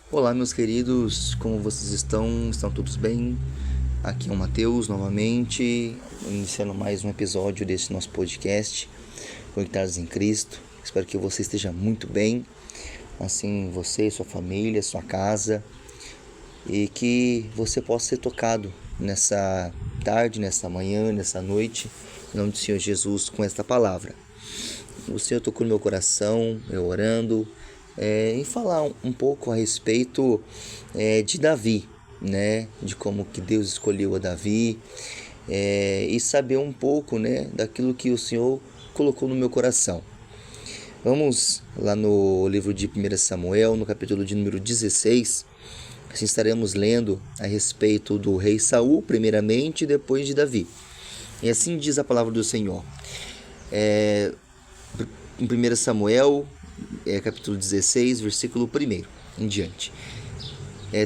Olá, meus queridos, como vocês estão? Estão todos bem? Aqui é o Matheus novamente, iniciando mais um episódio desse nosso podcast, Conectados em Cristo. Espero que você esteja muito bem, assim você, sua família, sua casa, e que você possa ser tocado nessa tarde, nessa manhã, nessa noite, em nome do Senhor Jesus, com esta palavra. O Senhor tocou no meu coração, eu orando, em falar um pouco a respeito de Davi, né? De como que Deus escolheu a Davi, e saber um pouco, né, daquilo que o Senhor colocou no meu coração. Vamos lá no livro de 1 Samuel, no capítulo de número 16, assim estaremos lendo a respeito do rei Saul, primeiramente, e depois de Davi. E assim diz a palavra do Senhor. Em 1 Samuel, capítulo 16, versículo 1 em diante.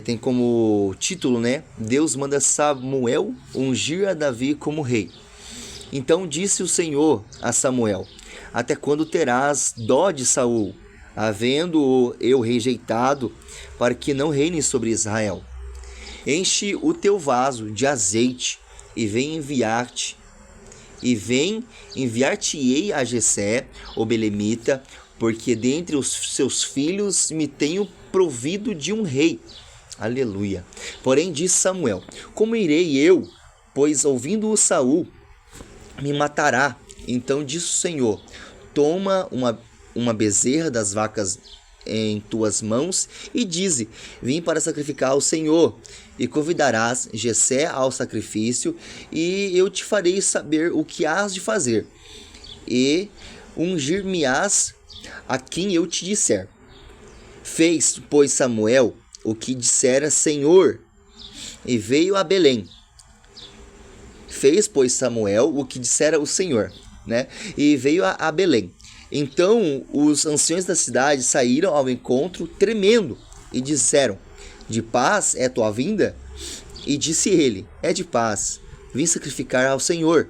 Tem como título, né? Deus manda Samuel ungir a Davi como rei. Então disse o Senhor a Samuel: até quando terás dó de Saul, havendo-o eu rejeitado, para que não reine sobre Israel? Enche o teu vaso de azeite e vem enviar-te-ei a Jessé, o belemita, porque dentre os seus filhos me tenho provido de um rei. Aleluia. Porém disse Samuel: como irei eu, pois ouvindo-o Saul me matará? Então disse o Senhor: toma uma bezerra das vacas em tuas mãos e dize: vim para sacrificar ao Senhor. E convidarás Jessé ao sacrifício, e eu te farei saber o que hás de fazer, e ungir-me-ás a quem eu te disser. Fez, pois, Samuel o que dissera Senhor, e veio a Belém. Fez, pois, Samuel o que dissera o Senhor, né? E veio a Belém. Então os anciões da cidade saíram ao encontro tremendo e disseram: de paz é tua vinda? E disse ele: é de paz, vim sacrificar ao Senhor.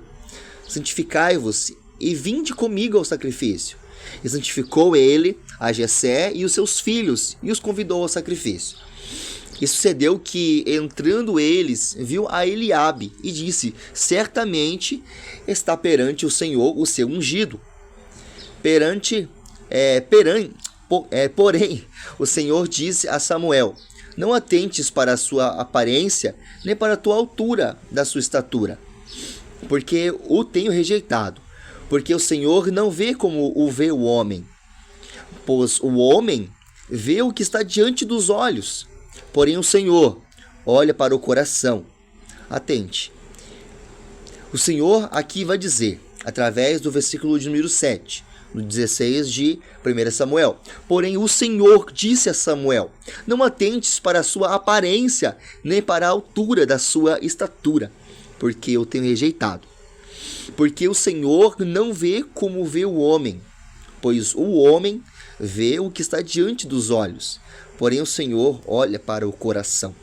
Santificai-vos e vinde comigo ao sacrifício. E santificou ele a Jessé e os seus filhos, e os convidou ao sacrifício. E sucedeu que, entrando eles, viu a Eliabe, e disse: certamente está perante o Senhor o seu ungido. Porém, o Senhor disse a Samuel: não atentes para a sua aparência, nem para a tua altura da sua estatura, porque o tenho rejeitado. Porque o Senhor não vê como o vê o homem, pois o homem vê o que está diante dos olhos, porém o Senhor olha para o coração. Atente. O Senhor aqui vai dizer, através do versículo de número 7, no 16 de 1 Samuel. Porém o Senhor disse a Samuel: não atentes para a sua aparência, nem para a altura da sua estatura, porque eu tenho rejeitado. Porque o Senhor não vê como vê o homem, pois o homem vê o que está diante dos olhos, porém o Senhor olha para o coração.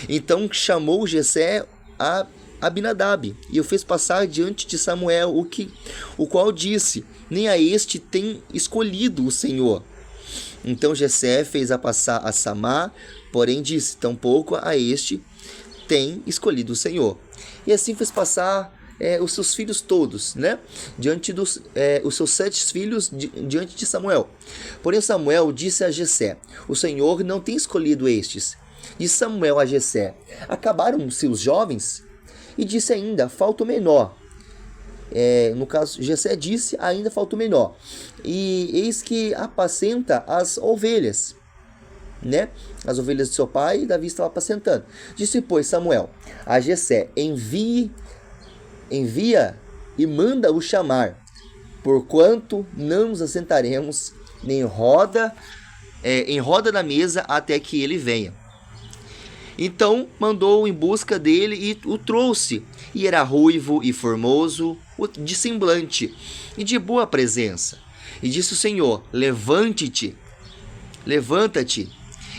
Então chamou Jessé a Abinadab e o fez passar diante de Samuel, o qual disse: nem a este tem escolhido o Senhor. Então Jessé fez a passar a Samá, porém disse: tampouco a este tem escolhido o Senhor. E assim fez passar os seus filhos todos, né? Os seus 7 filhos diante de Samuel. Porém Samuel disse a Jessé: o Senhor não tem escolhido estes. Disse Samuel a Jessé: acabaram-se os jovens? E disse ainda: falta o menor. No caso, Jessé disse: ainda falta o menor. E eis que apacenta as ovelhas, né? As ovelhas de seu pai, Davi estava apacentando. Disse, pois, Samuel a Jessé: envia e manda-o chamar, porquanto não nos assentaremos nem em roda da mesa até que ele venha. Então mandou em busca dele e o trouxe, e era ruivo e formoso, de semblante e de boa presença. E disse o Senhor: levanta-te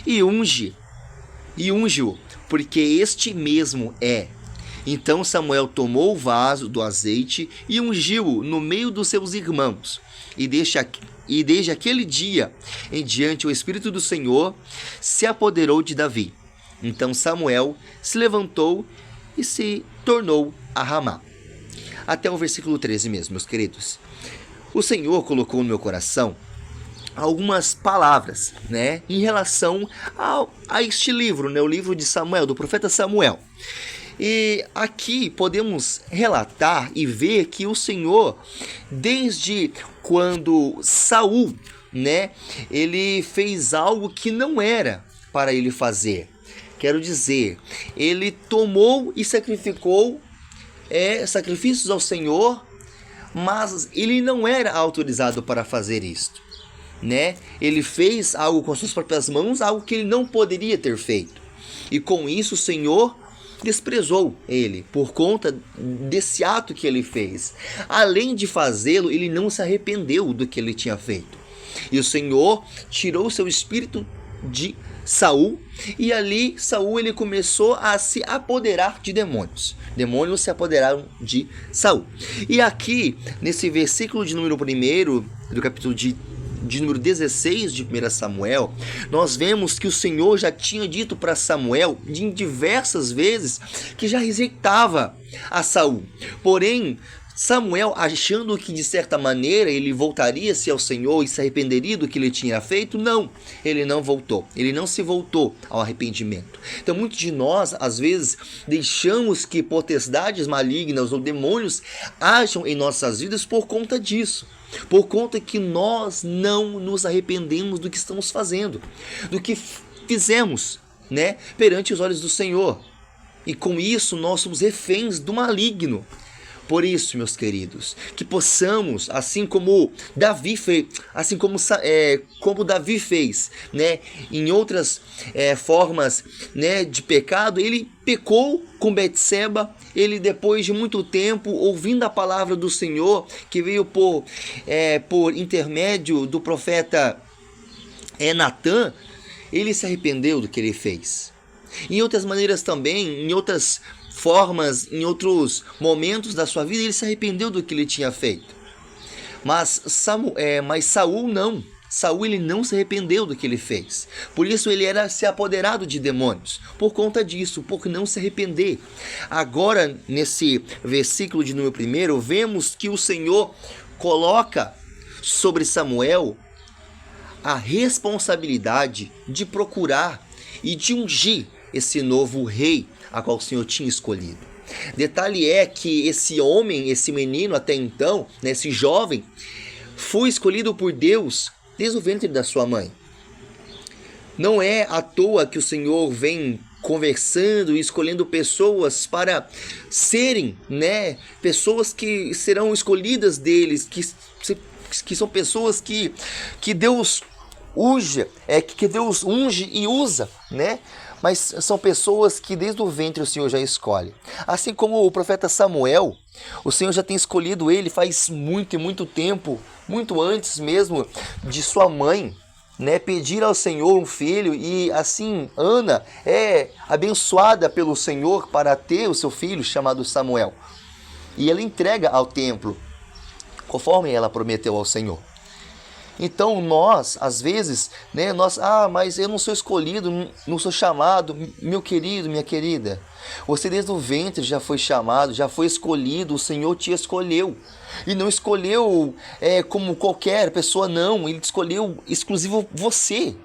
e unge-o, porque este mesmo é. Então Samuel tomou o vaso do azeite e ungiu-o no meio dos seus irmãos. E e desde aquele dia em diante o Espírito do Senhor se apoderou de Davi. Então Samuel se levantou e se tornou a Ramá. Até o versículo 13 mesmo, meus queridos. O Senhor colocou no meu coração algumas palavras, né, em relação a este livro, né, o livro de Samuel, do profeta Samuel. E aqui podemos relatar e ver que o Senhor, desde quando Saul, né, ele fez algo que não era para ele fazer. Quero dizer, ele tomou e sacrificou sacrifícios ao Senhor, mas ele não era autorizado para fazer isto, né? Ele fez algo com as suas próprias mãos, algo que ele não poderia ter feito. E com isso o Senhor desprezou ele por conta desse ato que ele fez. Além de fazê-lo, ele não se arrependeu do que ele tinha feito. E o Senhor tirou o seu espírito de Saul, e ali Saul ele começou a se apoderar de demônios. Demônios se apoderaram de Saul. E aqui, nesse versículo de número 1 do capítulo de número 16 de 1 Samuel, nós vemos que o Senhor já tinha dito para Samuel em diversas vezes que já rejeitava a Saul. Porém, Samuel, achando que de certa maneira ele voltaria-se ao Senhor e se arrependeria do que ele tinha feito, não, ele não voltou, ele não se voltou ao arrependimento. Então muitos de nós, às vezes, deixamos que potestades malignas ou demônios ajam em nossas vidas por conta disso. Por conta que nós não nos arrependemos do que estamos fazendo, do que fizemos, né, perante os olhos do Senhor. E com isso nós somos reféns do maligno. Por isso, meus queridos, que possamos, assim como Davi fez, como Davi fez, né, em outras formas, né, de pecado, ele pecou com Betseba. Ele, depois de muito tempo, ouvindo a palavra do Senhor, que veio por intermédio do profeta Natã, ele se arrependeu do que ele fez. Em outras maneiras também, em outras formas, em outros momentos da sua vida, ele se arrependeu do que ele tinha feito. Mas Saul não. Saul ele não se arrependeu do que ele fez. Por isso ele era se apoderado de demônios. Por conta disso, por não se arrepender. Agora, nesse versículo de número 1, vemos que o Senhor coloca sobre Samuel a responsabilidade de procurar e de ungir esse novo rei a qual o Senhor tinha escolhido. Detalhe é que esse homem, esse menino até então, né, esse jovem, foi escolhido por Deus desde o ventre da sua mãe. Não é à toa que o Senhor vem conversando e escolhendo pessoas para serem, né, pessoas que serão escolhidas deles, que são pessoas que Deus que Deus unge e usa, né? Mas são pessoas que desde o ventre o Senhor já escolhe. Assim como o profeta Samuel, o Senhor já tem escolhido ele faz muito e muito tempo, muito antes mesmo de sua mãe, né, pedir ao Senhor um filho, e assim Ana é abençoada pelo Senhor para ter o seu filho chamado Samuel. E ela entrega ao templo, conforme ela prometeu ao Senhor. Então nós, às vezes, né, mas eu não sou escolhido, não sou chamado, meu querido, minha querida. Você desde o ventre já foi chamado, já foi escolhido, o Senhor te escolheu. E não escolheu como qualquer pessoa, não, Ele escolheu exclusivo você.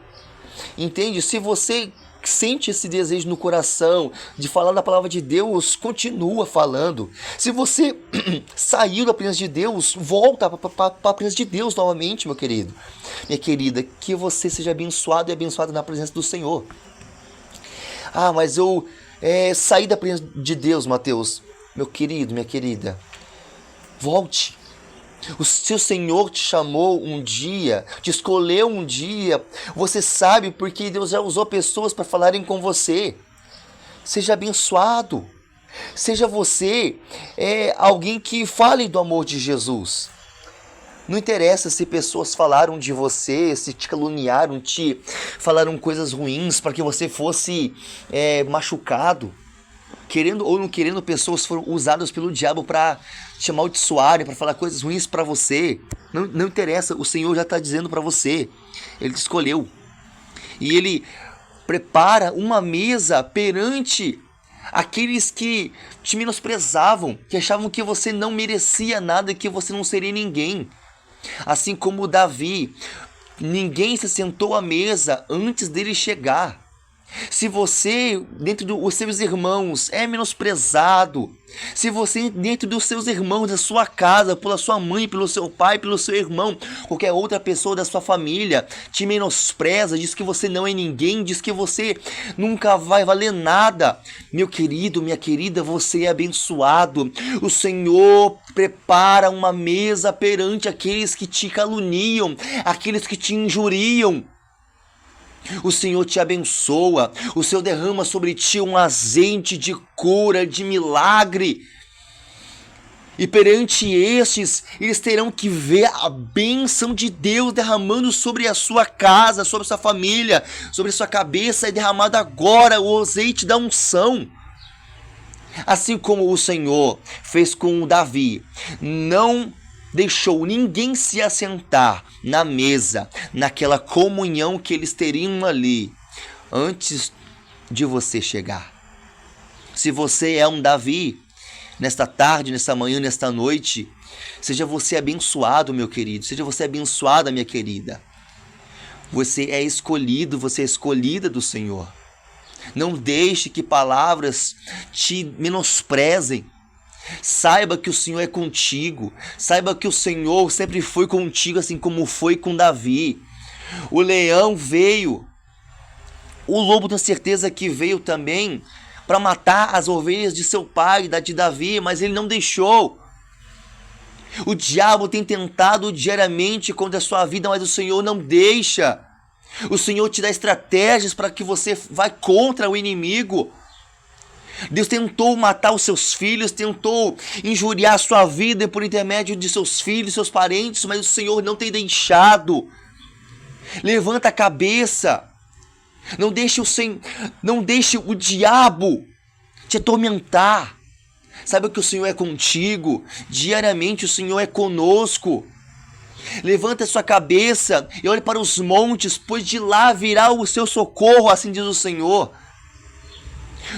Entende? Se você sente esse desejo no coração de falar da palavra de Deus, continua falando. Se você saiu da presença de Deus, volta para a presença de Deus novamente, meu querido, minha querida, que você seja abençoado e abençoada na presença do Senhor. Mas eu saí da presença de Deus, Mateus. Meu querido, minha querida, volte. Se o Senhor te chamou um dia, te escolheu um dia, você sabe porque Deus já usou pessoas para falarem com você. Seja abençoado. Seja você alguém que fale do amor de Jesus. Não interessa se pessoas falaram de você, se te caluniaram, te falaram coisas ruins para que você fosse machucado. querendo ou não querendo, pessoas foram usadas pelo diabo para te amaldiçoarem, para falar coisas ruins para você. Não interessa, o Senhor já está dizendo para você. Ele te escolheu. E Ele prepara uma mesa perante aqueles que te menosprezavam, que achavam que você não merecia nada, que você não seria ninguém. Assim como Davi, ninguém se sentou à mesa antes dele chegar. Se você, dentro dos seus irmãos, é menosprezado, se você, dentro dos seus irmãos, da sua casa, pela sua mãe, pelo seu pai, pelo seu irmão, qualquer outra pessoa da sua família, te menospreza, diz que você não é ninguém, diz que você nunca vai valer nada, meu querido, minha querida, você é abençoado. O Senhor prepara uma mesa perante aqueles que te caluniam, aqueles que te injuriam. O Senhor te abençoa, o Senhor derrama sobre ti um azeite de cura, de milagre. E perante estes, eles terão que ver a bênção de Deus derramando sobre a sua casa, sobre a sua família, sobre a sua cabeça, é derramado agora o azeite da unção. Assim como o Senhor fez com Davi, não deixou ninguém se assentar na mesa, naquela comunhão que eles teriam ali, antes de você chegar. Se você é um Davi, nesta tarde, nesta manhã, nesta noite, seja você abençoado, meu querido, seja você abençoada, minha querida. Você é escolhido, você é escolhida do Senhor. Não deixe que palavras te menosprezem. Saiba que o Senhor é contigo. Saiba que o Senhor sempre foi contigo, assim como foi com Davi. O leão veio. O lobo, tenho certeza que veio também para matar as ovelhas de seu pai, de Davi, mas ele não deixou. O diabo tem tentado diariamente contra a sua vida, mas o Senhor não deixa. O Senhor te dá estratégias para que você vá contra o inimigo. Deus tentou matar os seus filhos, tentou injuriar a sua vida por intermédio de seus filhos, seus parentes, mas o Senhor não tem deixado. Levanta a cabeça. Não deixe o diabo te atormentar. Saiba que o Senhor é contigo. Diariamente o Senhor é conosco. Levanta a sua cabeça e olhe para os montes, pois de lá virá o seu socorro, assim diz o Senhor.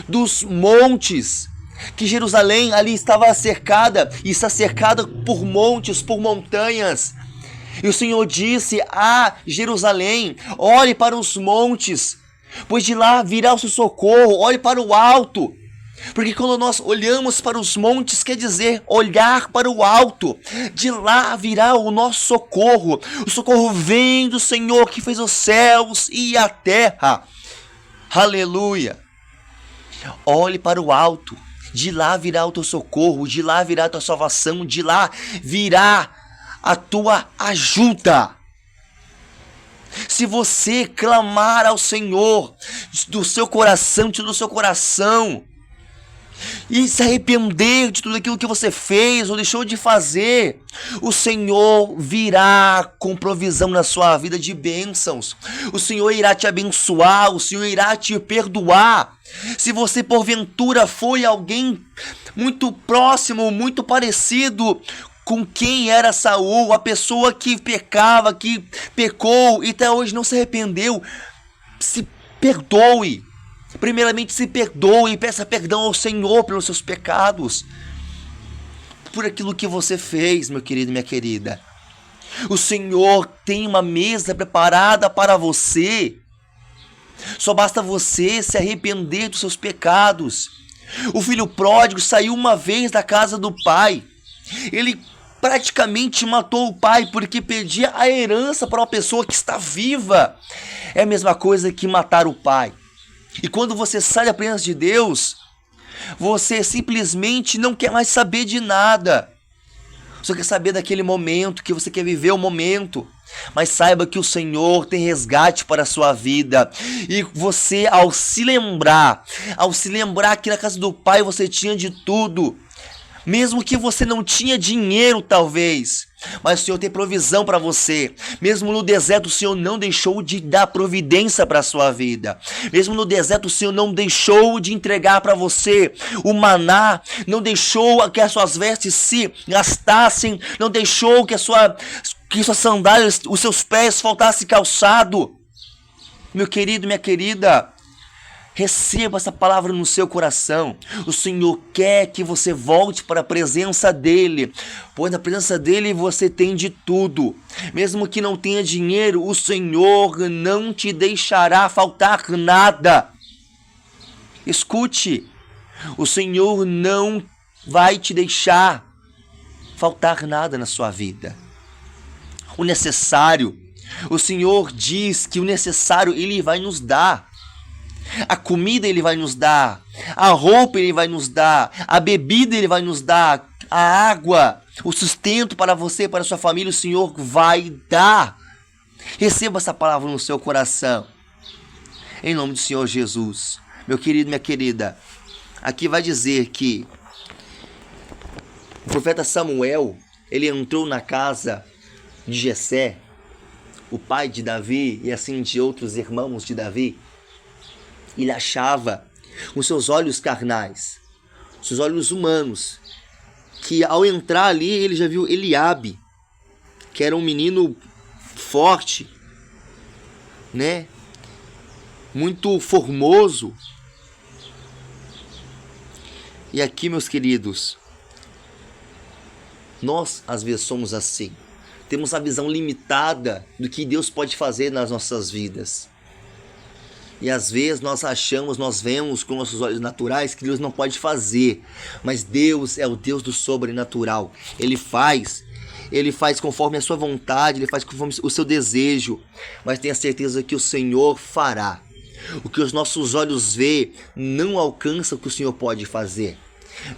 Dos montes, que Jerusalém ali estava cercada, e está cercada por montes, por montanhas. E o Senhor disse a Jerusalém: olhe para os montes, pois de lá virá o seu socorro. Olhe para o alto, porque quando nós olhamos para os montes, quer dizer olhar para o alto. De lá virá o nosso socorro. O socorro vem do Senhor que fez os céus e a terra. Aleluia. Olhe para o alto. De lá virá o teu socorro, de lá virá a tua salvação, de lá virá a tua ajuda. Se você clamar ao Senhor do seu coração, de todo o seu coração, e se arrepender de tudo aquilo que você fez ou deixou de fazer, o Senhor virá com provisão na sua vida de bênçãos. O Senhor irá te abençoar, o Senhor irá te perdoar. Se você porventura foi alguém muito próximo, muito parecido com quem era Saul, a pessoa que pecava, que pecou e até hoje não se arrependeu, se perdoe. Primeiramente se perdoe e peça perdão ao Senhor pelos seus pecados, por aquilo que você fez, meu querido e minha querida. O Senhor tem uma mesa preparada para você. Só basta você se arrepender dos seus pecados. O filho pródigo saiu uma vez da casa do pai. Ele praticamente matou o pai porque pedia a herança para uma pessoa que está viva. É a mesma coisa que matar o pai. E quando você sai da presença de Deus, você simplesmente não quer mais saber de nada. Só quer saber daquele momento, que você quer viver o momento. Mas saiba que o Senhor tem resgate para a sua vida. E você, ao se lembrar que na casa do Pai você tinha de tudo, Mesmo que você não tinha dinheiro, talvez, mas o Senhor tem provisão para você. Mesmo no deserto, o Senhor não deixou de dar providência para a sua vida. Mesmo no deserto, o Senhor não deixou de entregar para você o maná, não deixou que as suas vestes se gastassem, não deixou que suas sandálias, os seus pés faltassem calçado. Meu querido, minha querida, receba essa palavra no seu coração. O Senhor quer que você volte para a presença dEle, pois na presença dEle você tem de tudo. Mesmo que não tenha dinheiro, o Senhor não te deixará faltar nada. Escute, o Senhor não vai te deixar faltar nada na sua vida. O necessário, o Senhor diz que o necessário Ele vai nos dar. A comida Ele vai nos dar, a roupa Ele vai nos dar, a bebida Ele vai nos dar, a água, o sustento para você, para a sua família, o Senhor vai dar. Receba essa palavra no seu coração, em nome do Senhor Jesus. Meu querido, minha querida, aqui vai dizer que o profeta Samuel, ele entrou na casa de Jessé, o pai de Davi e assim de outros irmãos de Davi. Ele achava com seus olhos carnais, seus olhos humanos, que ao entrar ali ele já viu Eliabe, que era um menino forte, né? Muito formoso. E aqui, meus queridos, nós às vezes somos assim. Temos a visão limitada do que Deus pode fazer nas nossas vidas. E às vezes nós vemos com nossos olhos naturais que Deus não pode fazer. Mas Deus é o Deus do sobrenatural. Ele faz conforme a sua vontade, Ele faz conforme o seu desejo. Mas tenha certeza que o Senhor fará. O que os nossos olhos vê não alcança o que o Senhor pode fazer.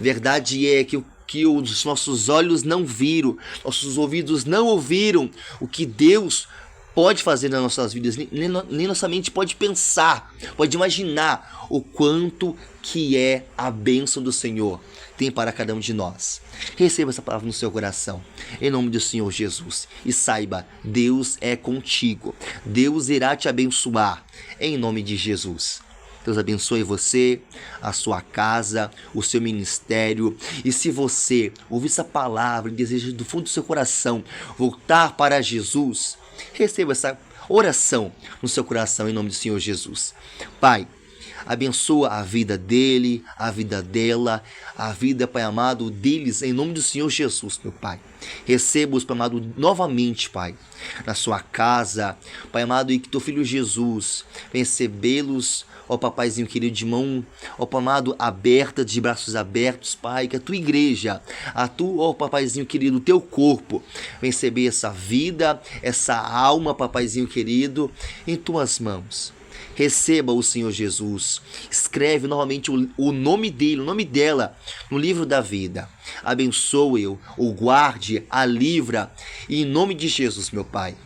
Verdade é que os nossos olhos não viram, nossos ouvidos não ouviram o que Deus pode fazer nas nossas vidas, nem nossa mente pode pensar, pode imaginar o quanto que é a bênção do Senhor tem para cada um de nós. Receba essa palavra no seu coração, em nome do Senhor Jesus, e saiba, Deus é contigo, Deus irá te abençoar, em nome de Jesus. Deus abençoe você, a sua casa, o seu ministério. E se você ouvir essa palavra e deseja do fundo do seu coração voltar para Jesus, receba essa oração no seu coração em nome do Senhor Jesus. Pai, abençoa a vida dele, a vida dela, a vida, Pai amado, deles, em nome do Senhor Jesus, meu Pai. Receba-os, Pai amado, novamente, Pai, na sua casa, Pai amado, e que teu Filho Jesus venha recebê-los, ó Papaizinho querido, de mão, ó Pai amado, aberta, de braços abertos, Pai, que a tua igreja, ó Papaizinho querido, o teu corpo, venha receber essa vida, essa alma, Papaizinho querido, em tuas mãos. Receba o Senhor Jesus. Escreve novamente o nome dele, o nome dela no livro da vida. Abençoe-o, o guarde, a livra. E em nome de Jesus, meu Pai.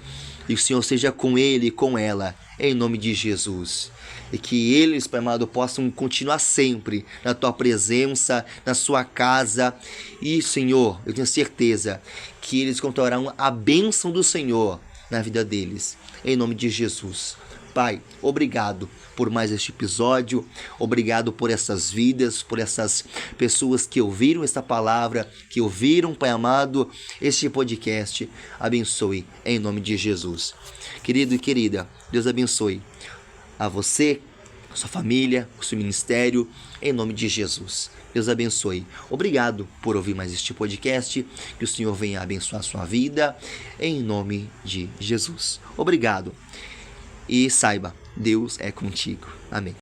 E o Senhor seja com ele e com ela, em nome de Jesus. E que eles, Pai amado, possam continuar sempre na tua presença, na sua casa. E, Senhor, eu tenho certeza que eles encontrarão a bênção do Senhor na vida deles, em nome de Jesus. Pai, obrigado por mais este episódio, obrigado por essas vidas, por essas pessoas que ouviram esta palavra, que ouviram, Pai amado, este podcast. Abençoe em nome de Jesus. Querido e querida, Deus abençoe a você, a sua família, o seu ministério, em nome de Jesus. Deus abençoe. Obrigado por ouvir mais este podcast, que o Senhor venha abençoar a sua vida, em nome de Jesus. Obrigado. E saiba, Deus é contigo. Amém.